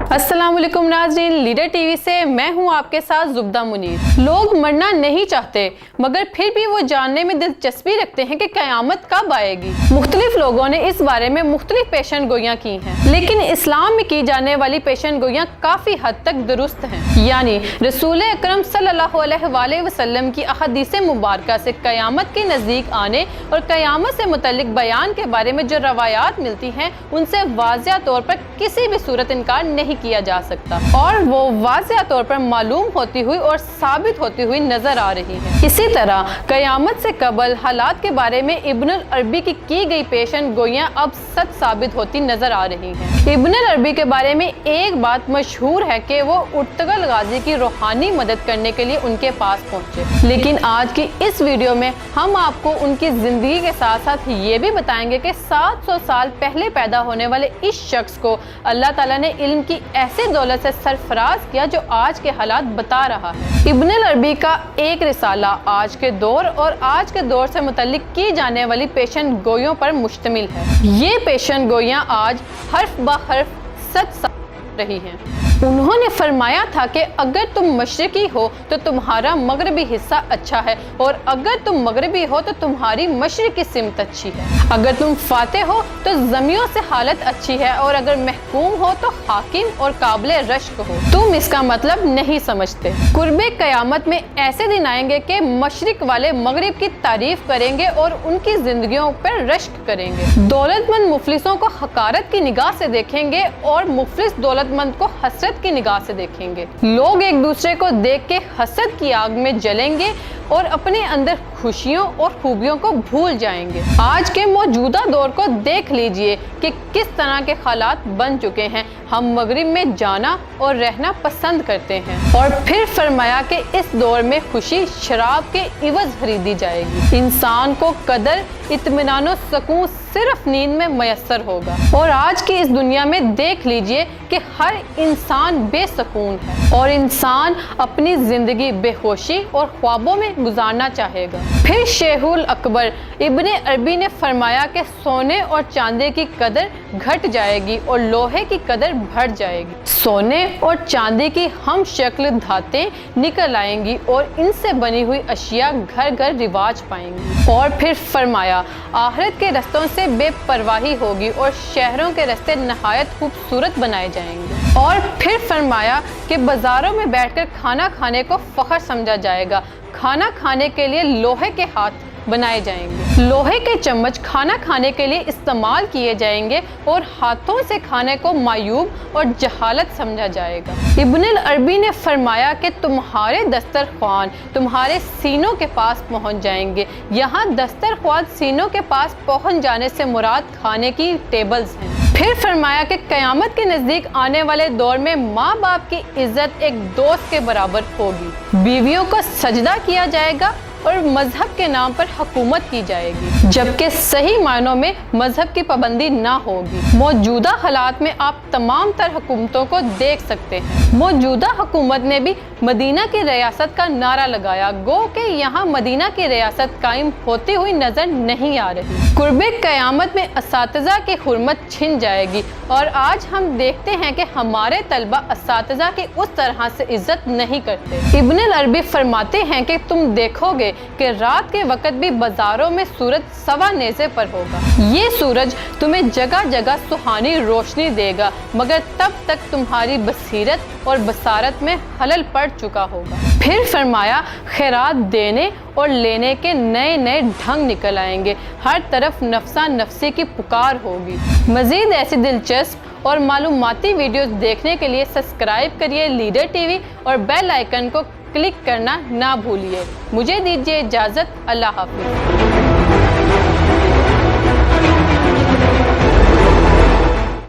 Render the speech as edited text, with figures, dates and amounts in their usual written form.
अस्सलाम वालेकुम नाज़रीन, लीडर टीवी से मैं हूं आपके साथ जुब्दा मुनीर। लोग मरना नहीं चाहते मगर फिर भी वो जानने में दिलचस्पी रखते हैं कि क़यामत कब आएगी। मुख्तलिफ लोगों ने इस बारे में मुख्तलिफ पेशन गोइयाँ की हैं, लेकिन इस्लाम में की जाने वाली पेशन गोइयाँ काफ़ी हद तक दुरुस्त हैं। यानी रसूल अकरम सल्लल्लाहु अलैहि वसल्लम की अहदीस मुबारका से क़यामत के नज़दीक आने और क़यामत से मुतल्लिक बयान के बारे में जो रवायात मिलती हैं उनसे वाज़िया तौर पर किसी भी सूरत इनकार नहीं किया जा सकता और वो वाज़िया तौर पर मालूम होती हुई और साबित होती हुई नजर आ रही है। इसी तरह क़यामत से कबल हालात के बारे में इब्न अरबी की गई पेशन गोइयाँ अब सच साबित होती नजर आ रही हैं। इब्न अरबी के बारे में एक बात मशहूर है कि वो उर्तुगल गाजी की रूहानी मदद करने के लिए उनके पास पहुंचे, लेकिन आज की इस वीडियो में हम आपको उनकी जिंदगी के साथ साथ ये भी बताएंगे कि 700 साल पहले पैदा होने वाले इस शख्स को अल्लाह ताला ने इल्म की ऐसे दौलत से सरफराज किया जो आज के हालात बता रहा है। इब्न अरबी का एक रिसाला आज के दौर और आज के दौर से मुतल्लिक की जाने वाली पेशन गोइयों पर मुश्तमिल है। ये पेशन गोइयाँ आज हर्फ ब हर्फ सच रही हैं। उन्होंने फरमाया था कि अगर तुम मशरिकी हो तो तुम्हारा मगरबी हिस्सा अच्छा है और अगर तुम मगरबी हो तो तुम्हारी मशरिकी सिमत अच्छी है। अगर तुम फाते हो तो जमियों से हालत अच्छी है और अगर महकूम हो तो हाकिम और काबिले रश्क हो। तुम इसका मतलब नहीं समझते। कुर्बे क़यामत में ऐसे दिन आएंगे कि मशरिक वाले मगरिब की तारीफ करेंगे और उनकी जिंदगियों पर रश्क करेंगे। दौलतमंद मुफलिसों को हकारत की निगाह से देखेंगे और मुफलिस दौलतमंद को हसरत की निगाह से देखेंगे। लोग एक दूसरे को देख के हसद की आग में जलेंगे और अपने अंदर खुशियों और खूबियों को भूल जाएंगे। आज के मौजूदा दौर को देख लीजिए कि किस तरह के हालात बन चुके हैं। हम मगरिब में जाना और रहना पसंद करते हैं और फिर फरमाया कि इस दौर में खुशी शराब के इवज खरीदी जाएगी। इंसान को कदर इत्मीनान और सुकून सिर्फ नींद में मयसर होगा और आज की इस दुनिया में देख लीजिए कि हर इंसान बेसुकून है और इंसान अपनी जिंदगी बेहोशी और ख्वाबों में गुजारना चाहेगा। फिर शेहुल अकबर इब्न अरबी ने फरमाया कि सोने और चांदी की कदर घट जाएगी और लोहे की कदर बढ़ जाएगी। सोने और चांदी की हम शक्ल धातें निकल आएंगी और इनसे बनी हुई अशिया घर घर रिवाज पाएंगी। और फिर फरमाया आखिरत के रस्तों से बेपरवाही होगी और शहरों के रास्ते नहायत खूबसूरत बनाए जाएंगे। और फिर फरमाया कि बाजारों में बैठकर खाना खाने को फख्र समझा जाएगा। खाना खाने के लिए लोहे के हाथ बनाए जाएंगे। लोहे के चम्मच खाना खाने के लिए इस्तेमाल किए जाएंगे और हाथों से खाने को मायूब और जहालत समझा जाएगा। इब्न अरबी ने फरमाया कि तुम्हारे दस्तरख्वान तुम्हारे सीनों के पास पहुंच जाएंगे। यहाँ दस्तरख्वान सीनों के पास पहुंच जाने से मुराद खाने की टेबल्स हैं। फिर फरमाया कि क़यामत के नज़दीक आने वाले दौर में माँ बाप की इज्जत एक दोस्त के बराबर होगी। बीवियों को सजदा किया जाएगा और मजहब के नाम पर हुकूमत की जाएगी, जबकि सही मायनों में मजहब की पाबंदी ना होगी। मौजूदा हालात में आप तमाम तर हुकूमतों को देख सकते हैं। मौजूदा हुकूमत ने भी मदीना की रियासत का नारा लगाया, गो कि यहाँ मदीना की रियासत कायम होती हुई नजर नहीं आ रही। कुर्बे क़यामत में असातिज़ा की हुर्मत छिन जाएगी और आज हम देखते हैं कि हमारे तलबा असातिज़ा की उस तरह से इज्जत नहीं करते। इब्न अरबी फरमाते हैं कि तुम देखोगे कि रात के वक्त भी बाजारों में सूरज सवा नेज़े पर होगा। ये सूरज तुम्हें जगह जगह सुहानी रोशनी देगा मगर तब तक तुम्हारी बसीरत और बसारत में खलल पड़ चुका होगा। फिर फरमाया खैरात देने और लेने के नए नए ढंग निकल आएंगे। हर तरफ नफसा नफसी की पुकार होगी। मज़ीद ऐसी दिलचस्प और मालूमाती वीडियोस देखने के लिए सब्सक्राइब करिए लीडर टीवी और बेल आइकन को क्लिक करना ना भूलिए। मुझे दीजिए इजाज़त। अल्लाह हाफिज़।